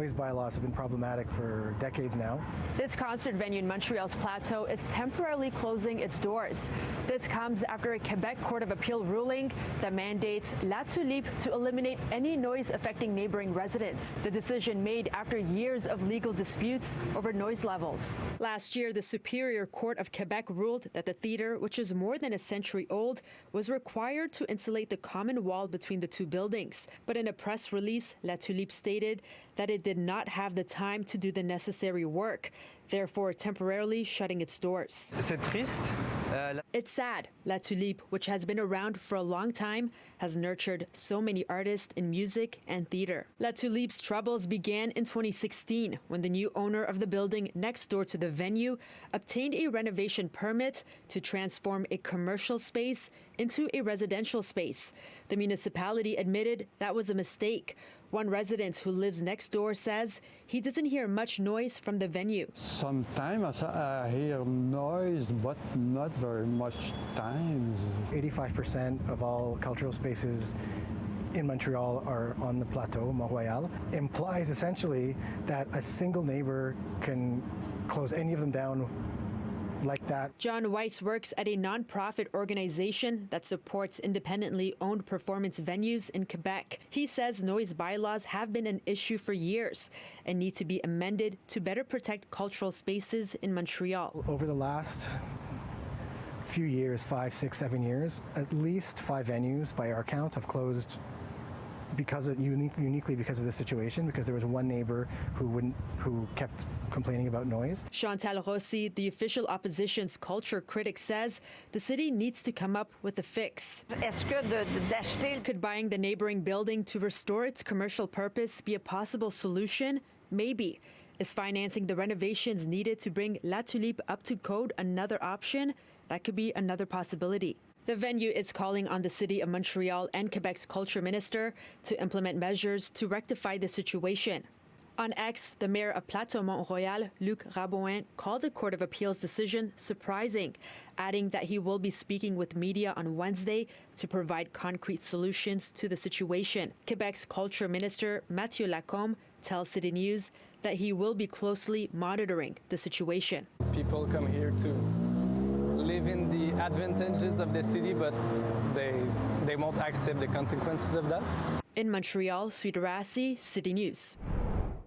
noise bylaws have been problematic for decades now. This concert venue in Montreal's Plateau is temporarily closing its doors. This comes after a Quebec Court of Appeal ruling that mandates La Tulipe to eliminate any noise affecting neighboring residents. The decision made after years of legal disputes over noise levels. Last year, the Superior Court of Quebec ruled that the theater, which is more than a century old, was required to insulate the common wall between the two buildings. But in a press release, La Tulipe stated that it did not have the time to do the necessary work, therefore temporarily shutting its doors. It's sad. La Tulipe, which has been around for a long time, has nurtured so many artists in music and theater. La Tulipe's troubles began in 2016 when the new owner of the building next door to the venue obtained a renovation permit to transform a commercial space into a residential space. The municipality admitted that was a mistake. One resident who lives next door says he doesn't hear much noise from the venue. Sometimes I hear noise, but not very much times. 85% of all cultural spaces in Montreal are on the Plateau, Montreal. Implies essentially that a single neighbor can close any of them down like that. John Weiss works at a nonprofit organization that supports independently owned performance venues in Quebec. He says noise bylaws have been an issue for years and need to be amended to better protect cultural spaces in Montreal. Over the last few years, 5, 6, 7 years, at least 5 venues by our count have closed uniquely because of this situation, because there was one neighbor who kept complaining about noise. Chantal Rossi, the official opposition's culture critic, says the city needs to come up with a fix. Could buying the neighboring building to restore its commercial purpose be a possible solution? Maybe. Is financing the renovations needed to bring La Tulipe up to code another option? That could be another possibility. The venue is calling on the City of Montreal and Quebec's culture minister to implement measures to rectify the situation. On X, the mayor of Plateau Montreal, Luc Rabouin, called the Court of Appeal's decision surprising, adding that he will be speaking with media on Wednesday to provide concrete solutions to the situation. Quebec's culture minister, Mathieu Lacombe, tells City News that he will be closely monitoring the situation. People come here to live in the advantages of the city, but they won't accept the consequences of that. In Montreal, Swidda Rassy, City News.